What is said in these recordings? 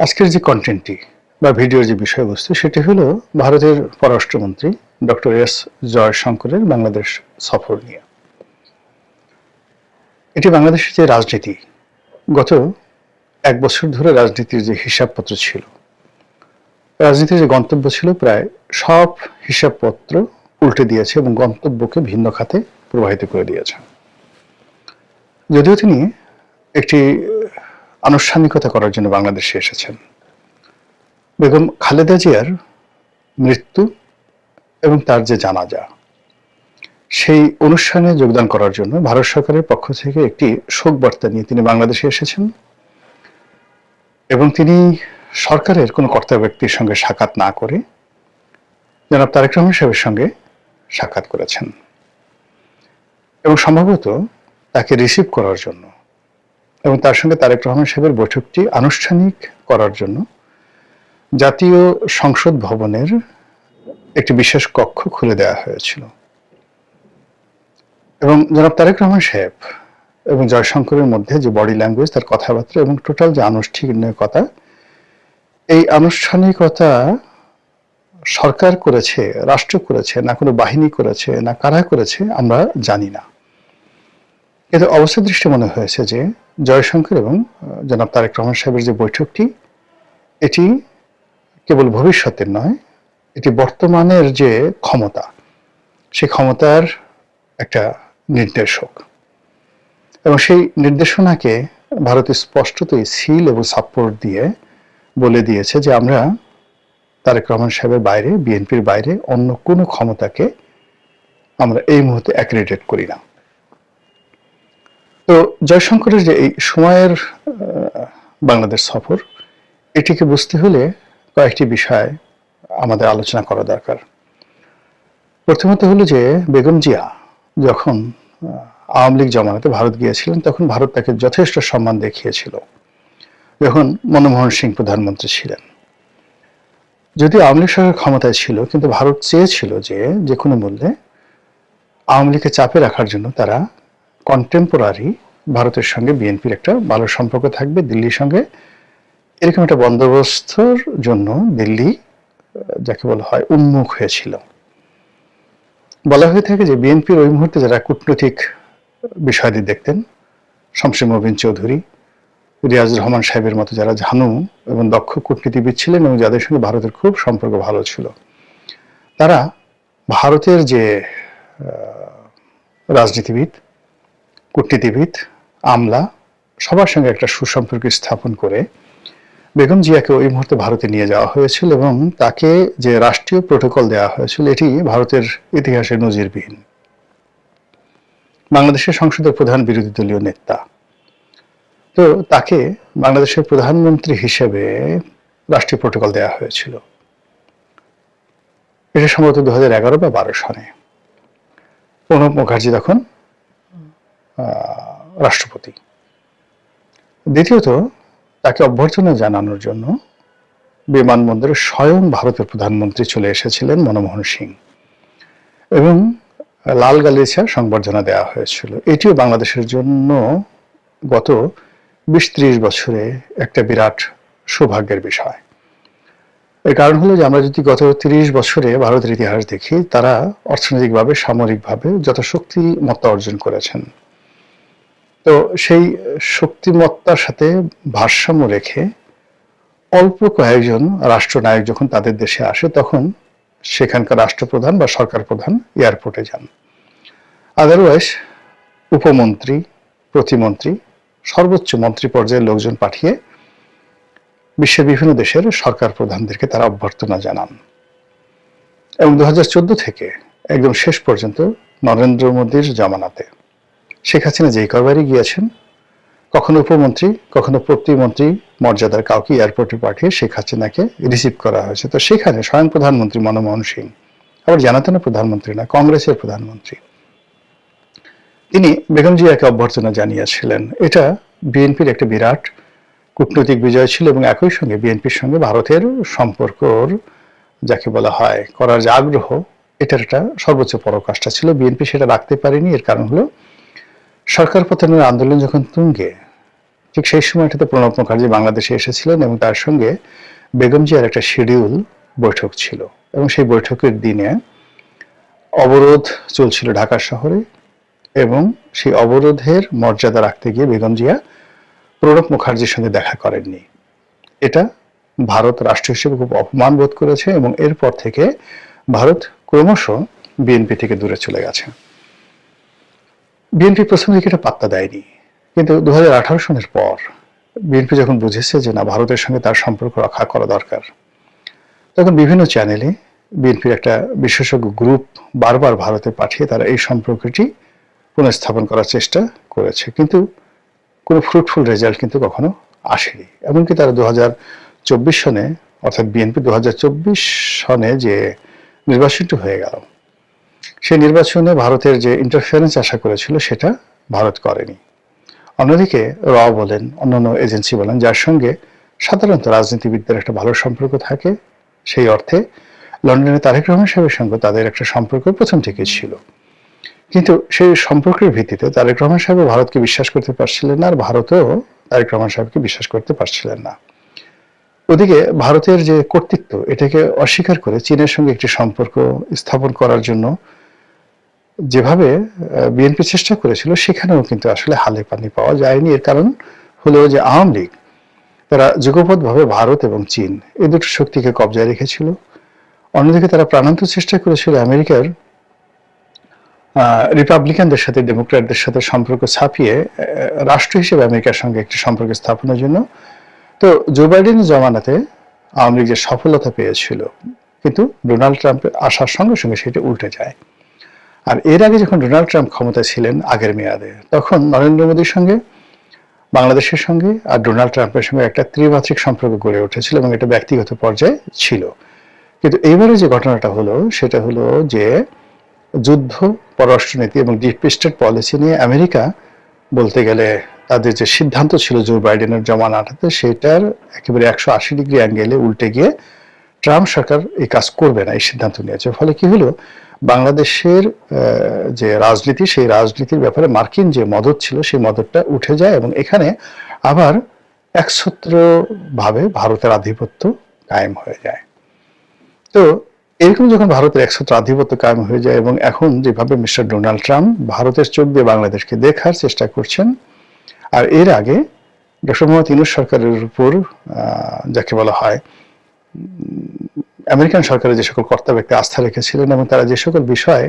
আজকের যে কন্টেন্টটি বা ভিডিওর যে বিষয়বস্তু সেটি হলো ভারতের পররাষ্ট্রমন্ত্রী ডক্টর এস জয়শঙ্করের বাংলাদেশ সফর নিয়ে। এটি বাংলাদেশের যে রাজনীতি, গত এক বছর ধরে রাজনীতির যে হিসাবপত্র ছিল, রাজনীতির যে গন্তব্য ছিল, প্রায় সব হিসাবপত্র উল্টে দিয়েছে এবং গন্তব্যকে ভিন্ন খাতে প্রবাহিত করে দিয়েছে। যদিও তিনি একটি আনুষ্ঠানিকতা করার জন্য বাংলাদেশে এসেছেন, বেগম খালেদা জিয়ার মৃত্যু এবং তার যে জানাজা, সেই অনুষ্ঠানে যোগদান করার জন্য ভারত সরকারের পক্ষ থেকে একটি শোক বার্তা নিয়ে তিনি বাংলাদেশে এসেছেন এবং তিনি সরকারের কোনো কর্তা ব্যক্তির সঙ্গে সাক্ষাৎ না করে জনাব তারেক রহমান সাহেবের সঙ্গে সাক্ষাৎ করেছেন এবং সম্ভবত তাকে রিসিভ করার জন্য এবং তার সঙ্গে তারেক রহমান সাহেবের বৈঠকটি আনুষ্ঠানিক করার জন্য জাতীয় সংসদ ভবনের একটি বিশেষ কক্ষ খুলে দেওয়া হয়েছিল এবং জনাব তারেক রহমান সাহেব এবং জয়শঙ্করের মধ্যে যে বডি ল্যাঙ্গুয়েজ, তার কথাবার্তা এবং টোটাল যে আনুষ্ঠানিকতা, এই আনুষ্ঠানিকতা সরকার করেছে, রাষ্ট্র করেছে, না কোনো বাহিনী করেছে, না কারা করেছে আমরা জানি না। কিন্তু অবস্থা দৃষ্টি মনে হয়েছে যে জয়শঙ্কর এবং জনাব তারেক রহমান সাহেবের যে বৈঠকটি, এটি কেবল ভবিষ্যতের নয়, এটি বর্তমানের যে ক্ষমতা, সেই ক্ষমতার একটা নির্দেশক এবং সেই নির্দেশনাকে ভারত স্পষ্টতই সিল এবং সাপোর্ট দিয়ে বলে দিয়েছে যে আমরা তারেক রহমান সাহেবের বাইরে, বিএনপির বাইরে অন্য কোনো ক্ষমতাকে আমরা এই মুহূর্তে অ্যাক্রেডিটেট করি না। তো জয়শঙ্করের যে এই সময়ের বাংলাদেশ সফর, এটিকে বুঝতে হলে কয়েকটি বিষয় আমাদের আলোচনা করা দরকার। প্রথমত হলো যে বেগম জিয়া যখন আওয়ামী লীগ জমানাতে ভারত গিয়েছিলেন, তখন ভারত তাকে যথেষ্ট সম্মান দেখিয়েছিল যখন মনমোহন সিং প্রধানমন্ত্রী ছিলেন। যদি আওয়ামী লীগ সরকার ক্ষমতায় ছিল, কিন্তু ভারত চেয়েছিল যে কোনো মূল্যে আওয়ামী লীগকে চাপে রাখার জন্য তারা কন্টেম্পোরারি ভারতের সঙ্গে বিএনপির একটা ভালো সম্পর্ক থাকবে দিল্লির সঙ্গে, এরকম একটা বন্দোবস্তর জন্য দিল্লি যাকে বলা হয় উন্মুখ হয়েছিল। বলা হয়ে থাকে যে বিএনপির ওই মুহূর্তে যারা কূটনৈতিক বিষয়াদি দেখতেন, শমসের মোবিন চৌধুরী, রিয়াজুর রহমান সাহেবের মতো যারা ঝানু এবং দক্ষ কূটনীতিবিদ ছিলেন এবং যাদের সঙ্গে ভারতের খুব সম্পর্ক ভালো ছিল, তারা ভারতের যে রাজনীতিবিদ, কূটনীতিবিদ, আমলা, সবার সঙ্গে একটা সুসম্পর্ক স্থাপন করে বেগম জিয়াকে ওই মুহূর্তে ভারতে নিয়ে যাওয়া হয়েছিল এবং তাকে যে রাষ্ট্রীয় প্রোটোকল দেওয়া হয়েছিল, এটি ভারতের ইতিহাসে নজিরবিহীন। বাংলাদেশের সংসদের প্রধান বিরোধী দলীয় নেতা, তো তাকে বাংলাদেশের প্রধানমন্ত্রী হিসেবে রাষ্ট্রীয় প্রোটোকল দেওয়া হয়েছিল। এটা সম্ভবত 2011 বা 12 সনে প্রণব মুখার্জি তখন রাষ্ট্রপতি। দ্বিতীয়ত, তাকে অভ্যর্থনা জানানোর জন্য বিমানবন্দরে স্বয়ং ভারতের প্রধানমন্ত্রী চলে এসেছিলেন মনমোহন সিং এবং লাল গালিচা সংবর্ধনা দেওয়া হয়েছিল। এটিও বাংলাদেশের জন্য গত 20-30 বছরে একটা বিরাট সৌভাগ্যের বিষয়। এর কারণ হলো যে আমরা যদি গত 30 বছরে ভারতের ইতিহাস দেখি, তারা অর্থনৈতিকভাবে, সামরিকভাবে যত শক্তিমত্তা অর্জন করেছেন, তো সেই শক্তিমত্তার সাথে ভারসাম্য রেখে অল্প কয়েকজন রাষ্ট্রনায়ক যখন তাদের দেশে আসে, তখন সেখানকার রাষ্ট্রপ্রধান বা সরকার প্রধান এয়ারপোর্টে যান। আদারওয়াইজ উপমন্ত্রী, প্রতিমন্ত্রী, সর্বোচ্চ মন্ত্রী পর্যায়ের লোকজন পাঠিয়ে বিশ্বের বিভিন্ন দেশের সরকার প্রধানদেরকে তারা অভ্যর্থনা জানান এবং 2014 থেকে একদম শেষ পর্যন্ত নরেন্দ্র মোদীর জামানাতে শেখ হাসিনা যেই কয়বারই গিয়েছেন, কখনো উপমন্ত্রী, কখনো প্রতিমন্ত্রী মর্যাদার কাউকে এয়ারপোর্টে পাঠিয়ে শেখ হাসিনাকে রিসিভ করা হয়েছে। তো সেখানে স্বয়ং প্রধানমন্ত্রী মনমোহন সিং, আবার জানাতেন প্রধানমন্ত্রী না, কংগ্রেসের প্রধানমন্ত্রী, তিনি বেগম জিয়াকে অভ্যর্থনা জানিয়েছিলেন। এটা বিএনপির একটা বিরাট কূটনৈতিক বিজয় ছিল এবং একই সঙ্গে বিএনপির সঙ্গে ভারতের সম্পর্কর যাকে বলা হয় করার যে আগ্রহ, এটার একটা সর্বোচ্চ পরাকাষ্ঠা ছিল। বিএনপি সেটা রাখতে পারেনি। এর কারণ হলো সরকার পতনের আন্দোলন যখন তুঙ্গে, ঠিক সেই সময়টাতে প্রণব মুখার্জি বাংলাদেশে এসেছিলেন এবং তার সঙ্গে বেগম জিয়ার একটা শিডিউল বৈঠক ছিল এবং সেই বৈঠকের দিনে অবরোধ চলছিল ঢাকা শহরে এবং সেই অবরোধের মর্যাদা রাখতে গিয়ে বেগম জিয়া প্রণব মুখার্জির সঙ্গে দেখা করেননি। এটা ভারত রাষ্ট্র হিসেবে খুব অপমান বোধ করেছে এবং এরপর থেকে ভারত ক্রমশ বিএনপি থেকে দূরে চলে গেছে। বিএনপি প্রথম দিকে এটা পাত্তা দেয়নি, কিন্তু 2018 সনের পর বিএনপি যখন বুঝেছে যে না, ভারতের সঙ্গে তার সম্পর্ক রক্ষা করা দরকার, তখন বিভিন্ন চ্যানেলে বিএনপির একটা বিশেষজ্ঞ গ্রুপ বারবার ভারতে পাঠিয়ে তারা এই সম্পর্কটি পুনঃস্থাপন করার চেষ্টা করেছে, কিন্তু কোনো ফ্রুটফুল রেজাল্ট কিন্তু কখনো আসেনি। এমনকি তারা 2024 সনে, অর্থাৎ বিএনপি 2024 সনে যে নির্বাচনটি হয়ে গেল, সেই নির্বাচনে ভারতের যে ইন্টারফারেন্স আশা করেছিল সেটা ভারত করেনি। অন্যদিকে র বলেন, অন্যান্য এজেন্সি বলেন, যার সঙ্গে সাধারণত রাজনীতিবিদদের একটা ভালো সম্পর্ক থাকে, সেই অর্থে লন্ডনে তারেক রহমান সাহেবের সঙ্গে তাদের একটা সম্পর্ক প্রথম থেকেই ছিল, কিন্তু সেই সম্পর্কের ভিত্তিতে তারেক রহমান সাহেব ভারতকে বিশ্বাস করতে পারছিলেন না, আর ভারতও তারেক রহমান সাহেবকে বিশ্বাস করতে পারছিলেন না। ওদিকে ভারতের যে কর্তৃত্ব, এটাকে অস্বীকার করে চীনের সঙ্গে একটি সম্পর্ক স্থাপন করার জন্য যেভাবে বিএনপি চেষ্টা করেছিল, সেখানেও কিন্তু আসলে হালে পানি পাওয়া যায়নি। এর কারণ হলো যে আওয়ামী লীগ তারা যুগপৎভাবে ভারত এবং চীন এই দুটো শক্তিকে কবজায় রেখেছিল। অন্যদিকে তারা প্রাণান্ত চেষ্টা করেছিল আমেরিকার রিপাবলিকানদের সাথে, ডেমোক্র্যাটদের সাথে সম্পর্ক ছাপিয়ে রাষ্ট্র হিসেবে আমেরিকার সঙ্গে একটি সম্পর্ক স্থাপনের জন্য। তো জো বাইডেনের জমানাতে আওয়ামী লীগ যে সফলতা পেয়েছিল, কিন্তু ডোনাল্ড ট্রাম্পের আসার সঙ্গে সঙ্গে সেটা উল্টে যায়। আর এর আগে যখন ডোনাল্ড ট্রাম্প ক্ষমতায় ছিলেন আগের মেয়াদে, তখন নরেন্দ্র মোদীর সঙ্গে, বাংলাদেশের সঙ্গে আর ডোনাল্ড ট্রাম্পের সঙ্গে একটা ত্রিমাত্রিক সম্পর্ক গড়ে উঠেছিল এবং এটা ব্যক্তিগত পর্যায়ে ছিল। কিন্তু এইবারে যে ঘটনাটা হলো সেটা হলো যে যুদ্ধ, পররাষ্ট্রনীতি এবং ডিপ স্টেট পলিসি নিয়ে আমেরিকা বলতে গেলে তাদের যে সিদ্ধান্ত ছিল জো বাইডেনের জমানাটাতে, সেটার একেবারে 180 ডিগ্রি অ্যাঙ্গেলে উল্টে গিয়ে ট্রাম্প সরকার এই কাজ করবে না এই সিদ্ধান্ত নিয়েছে। ফলে কি হলো, বাংলাদেশের যে রাজনীতি, সেই রাজনীতির ব্যাপারে মার্কিন যে মদত ছিল সেই মদতটা উঠে যায় এবং এখানে আবার একছত্রভাবে ভারতের আধিপত্য কায়েম হয়ে যায়। তো এরকম যখন ভারতের একছত্র আধিপত্য কায়েম হয়ে যায় এবং এখন যেভাবে মিস্টার ডোনাল্ড ট্রাম্প ভারতের চোখ দিয়ে বাংলাদেশকে দেখার চেষ্টা করছেন, আর এর আগে ডক্টর মোহাম্মদ ইউনূস সরকারের উপর যাকে বলা হয় আমেরিকান সরকারের যে সকল কর্তা ব্যক্তি আস্থা রেখেছিলেন এবং তারা যে সকল বিষয়ে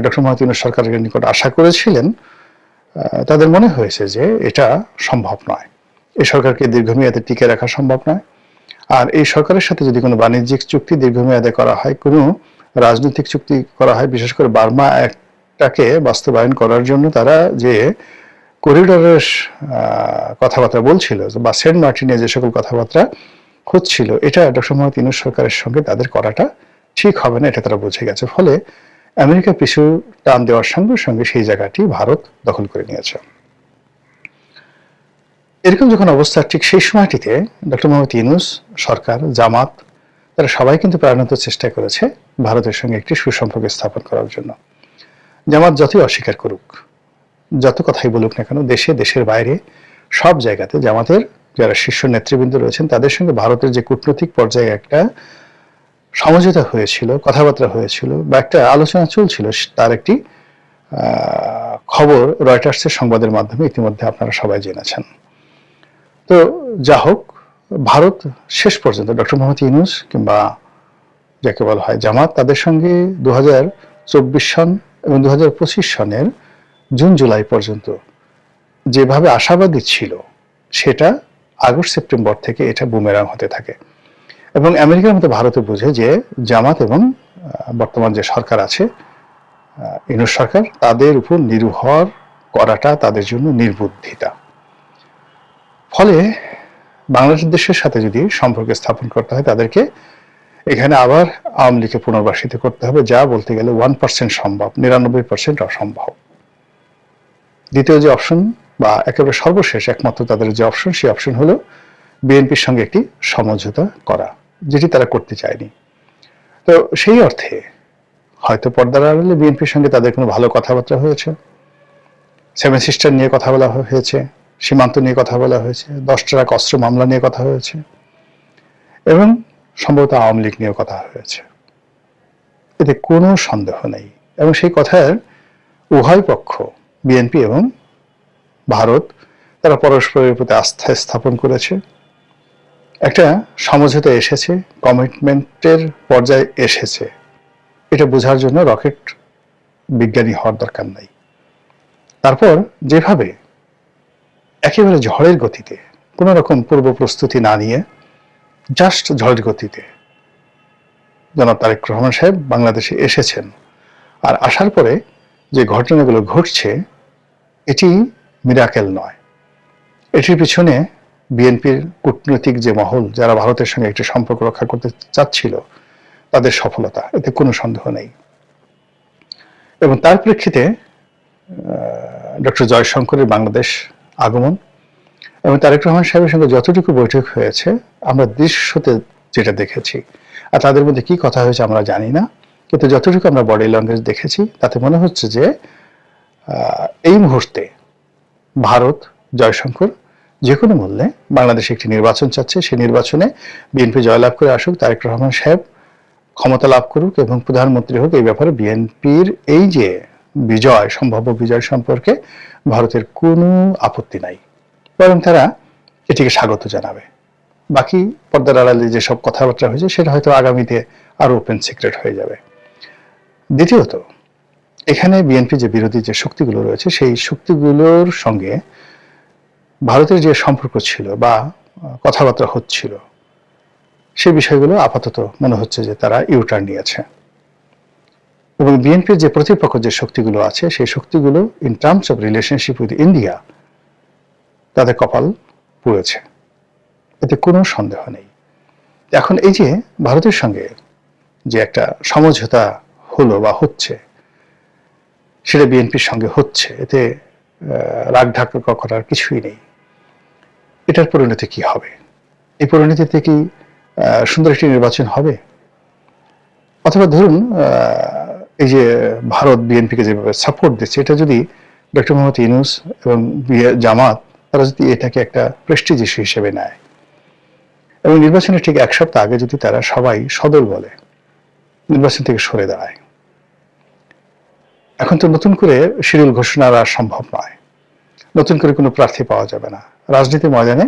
ডক্টর মোহাম্মদ ইউনূস সরকারের নিকট আশা করেছিলেন, তাদের মনে হয়েছে যে এটা সম্ভব নয়, এই সরকারকে দীর্ঘমেয়াদে টিকে রাখা সম্ভব নয়। আর এই সরকারের সাথে যদি কোনো বাণিজ্যিক চুক্তি দীর্ঘমেয়াদে করা হয়, কোনো রাজনৈতিক চুক্তি করা হয়, বিশেষ করে বার্মা অ্যাক্টটাকে বাস্তবায়ন করার জন্য তারা যে করিডরের কথাবার্তা বলছিল বা সেন্ট মার্টিনে যে সকল কথাবার্তা হচ্ছিল, এটা ডক্টর মোহাম্মদ ইউনূস সরকারের সঙ্গে তাদের করাটা ঠিক হবে না, এটা তারা বুঝে গেছে। ফলে আমেরিকা পিছু টান দেওয়ার সঙ্গে সঙ্গে সেই জায়গাটি ভারত দখল করে নিয়েছে। এরকম যখন অবস্থা, ঠিক সেই সময়টিতে ডক্টর মোহাম্মদ ইউনূস সরকার, জামাত, তারা সবাই কিন্তু প্রাণান্ত চেষ্টা করেছে ভারতের সঙ্গে একটি সুসম্পর্ক স্থাপন করার জন্য। জামাত যতই অস্বীকার করুক, যত কথাই বলুক না কেন, দেশে, দেশের বাইরে সব জায়গাতে জামাতের যারা শীর্ষ নেতৃবৃন্দ রয়েছেন তাদের সঙ্গে ভারতের যে কূটনৈতিক পর্যায়ে একটা সমঝোতা হয়েছিল, কথাবার্তা হয়েছিল বা একটা আলোচনা চলছিল, তার একটি খবর রয়টার্সের সংবাদের মাধ্যমে ইতিমধ্যে আপনারা সবাই জেনেছেন। তো যা হোক, ভারত শেষ পর্যন্ত ডক্টর মোহাম্মদ ইউনূস কিংবা যাকে বলা হয় জামাত, তাদের সঙ্গে 2024 সন এবং 2025 সনের জুন জুলাই পর্যন্ত যেভাবে আশাবাদী ছিল, সেটা আগস্ট সেপ্টেম্বর থেকে এটা বুমেরাং হতে থাকে এবং আমেরিকার মতো ভারতে বোঝে যে জামাত এবং বর্তমান যে সরকার আছে, ইউনূস সরকার, তাদের উপর নির্ভর করাটা তাদের জন্য নির্বুদ্ধিতা। ফলে বাংলাদেশের সাথে যদি সম্পর্ক স্থাপন করতে হয়, তাদেরকে এখানে আবার আওয়ামী লীগকে পুনর্বাসিত করতে হবে, যা বলতে গেলে 1% সম্ভব, 99% অসম্ভব। দ্বিতীয় যে অপশন বা একেবারে সর্বশেষ একমাত্র তাদের যে অপশন, সেই অপশন হলো বিএনপির সঙ্গে একটি সমঝোতা করা, যেটি তারা করতে চায়নি। তো সেই অর্থে হয়তো পর্দার আড়ালে বিএনপির সঙ্গে তাদের কোনো ভালো কথাবার্তা হয়েছে, সেভেন সিস্টার নিয়ে কথা বলা হয়েছে, সীমান্ত নিয়ে কথা বলা হয়েছে, 10 ট্রাক অস্ত্র মামলা নিয়ে কথা হয়েছে, এবং সম্ভবত আওয়ামী লীগ নিয়েও কথা হয়েছে। এতে কোনো সন্দেহ নেই। এবং সেই কথার উভয় পক্ষ, বিএনপি এবং ভারত, তারা পরস্পরের প্রতি আস্থা স্থাপন করেছে, একটা সমঝোতা এসেছে, কমিটমেন্টের পর্যায়ে এসেছে। এটা বোঝার জন্য রকেট বিজ্ঞানী হওয়ার দরকার নাই। তারপর যেভাবে একেবারে ঝড়ের গতিতে, কোনো রকম পূর্ব প্রস্তুতি না নিয়ে জাস্ট ঝড়ের গতিতে জনাব তারেক রহমান সাহেব বাংলাদেশে এসেছেন, আর আসার পরে যে ঘটনাগুলো ঘটছে এটি মিরাকেল নয়। এটির পিছনে বিএনপির কূটনৈতিক যে মহল, যারা ভারতের সঙ্গে একটি সম্পর্ক রক্ষা করতে চাচ্ছিল, তাদের সফলতা, এতে কোনো সন্দেহ নেই। এবং তার প্রেক্ষিতে ডক্টর জয়শঙ্করের বাংলাদেশ আগমন এবং তারেক রহমান সাহেবের সঙ্গে যতটুকু বৈঠক হয়েছে, আমরা দৃশ্যতে যেটা দেখেছি, আর তাদের মধ্যে কি কথা হয়েছে আমরা জানি না, কিন্তু যতটুকু আমরা বডি ল্যাঙ্গুয়েজ দেখেছি তাতে মনে হচ্ছে যে এই মুহূর্তে ভারত, জয়শঙ্কর যে কোনো মূল্যে বাংলাদেশে একটি নির্বাচন চাচ্ছে। সেই নির্বাচনে বিএনপি জয়লাভ করে আসুক, তারেক রহমান সাহেব ক্ষমতা লাভ করুক এবং প্রধানমন্ত্রী হোক। এই ব্যাপারে বিএনপির এই যে বিজয়, সম্ভাব্য বিজয় সম্পর্কে ভারতের কোনো আপত্তি নাই, বরং তারা এটিকে স্বাগত জানাবে। বাকি পর্দার আড়ালে যেসব কথাবার্তা হয়েছে সেটা হয়তো আগামীতে আরো ওপেন সিক্রেট হয়ে যাবে। দ্বিতীয়ত, এখানে বিএনপি যে বিরোধী যে শক্তিগুলো রয়েছে, সেই শক্তিগুলোর সঙ্গে ভারতের যে সম্পর্ক ছিল বা কথাবার্তা হচ্ছিল, সেই বিষয়গুলো আপাতত মনে হচ্ছে যে তারা ইউটার্ন নিয়েছে। এবং বিএনপির যে প্রতিপক্ষ যে শক্তিগুলো আছে, সেই শক্তিগুলো in terms of relationship with India তাদের কপাল পুড়েছে, এতে কোনো সন্দেহ নেই। এখন এই যে ভারতের সঙ্গে যে একটা সমঝোতা হলো বা হচ্ছে, সেটা বিএনপির সঙ্গে হচ্ছে, এতে রাগ ঢাক করার কিছুই নেই। এটার পরিণতি কি হবে? এই পরিণতিতে কি সুন্দর একটি নির্বাচন হবে? অথবা ধরুন এই যে ভারত বিএনপিকে যেভাবে সাপোর্ট দিচ্ছে, এটা যদি ডক্টর মোহাম্মদ ইউনূস এবং জামাত, তারা যদি এটাকে একটা প্রেস্টিজ ইস্যু হিসেবে নেয় এবং নির্বাচনের ঠিক 1 সপ্তাহ আগে যদি তারা সবাই সদল বলে নির্বাচন থেকে সরে দাঁড়ায়, এখন তো নতুন করে শিডিউল ঘোষণা আর সম্ভব নয়, নতুন করে কোনো প্রার্থী পাওয়া যাবে না, রাজনীতির ময়দানে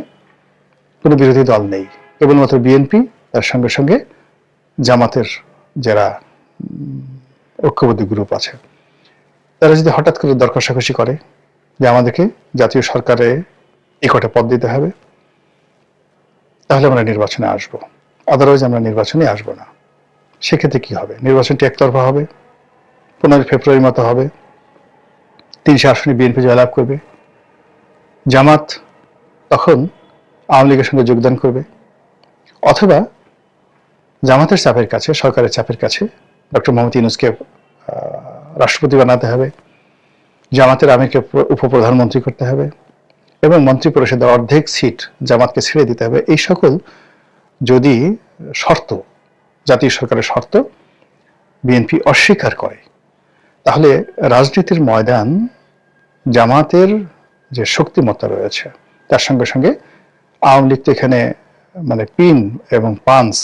কোনো বিরোধী দল নেই, কেবলমাত্র বিএনপি, তার সঙ্গে সঙ্গে জামাতের যারা ঐক্যবদ্ধ গ্রুপ আছে, তারা যদি হঠাৎ করে দর কষাকষি করে যে আমাদেরকে জাতীয় সরকারে এই কটা পদ দিতে হবে, তাহলে আমরা নির্বাচনে আসব, আদারওয়াইজ আমরা নির্বাচনে আসবো না। সেক্ষেত্রে কি হবে? নির্বাচনটি একতরফা হবে, 15 ফেব্রুয়ারির মতো হবে, 300 আসনে বিএনপি জয়লাভ করবে, জামাত তখন আওয়ামী লীগের সঙ্গে যোগদান করবে, অথবা জামাতের চাপের কাছে, সরকারের চাপের কাছে ডক্টর মোহাম্মদ ইউনূসকে রাষ্ট্রপতি বানাতে হবে, জামাতের আমিরকে উপপ্রধানমন্ত্রী করতে হবে এবং মন্ত্রী পরিষদের অর্ধেক সিট জামাতকে ছেড়ে দিতে হবে। এই সকল যদি শর্ত, জাতীয় সরকারের শর্ত বিএনপি অস্বীকার করে, তাহলে রাজনীতির ময়দান জামাতের যে শক্তিমত্তা রয়েছে, তার সঙ্গে সঙ্গে আওয়ামী লীগ তো এখানে মানে পিন এবং পাঞ্চ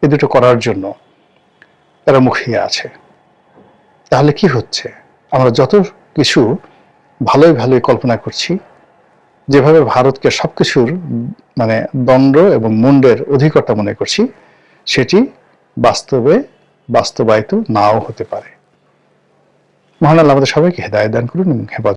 এ দুটো করার জন্য তারা মুখিয়ে আছে। তাহলে কি হচ্ছে? আমরা যত কিছু ভালোই কল্পনা করছি, যেভাবে ভারতকে সবকিছুর মানে দণ্ড এবং মুন্ডের অধিকর্তা মনে করছি, সেটি বাস্তবায়িত নাও হতে পারে। মহান আল্লাহ আমাদের সবাইকে হেদায়েত দান করুন এবং হেফাজত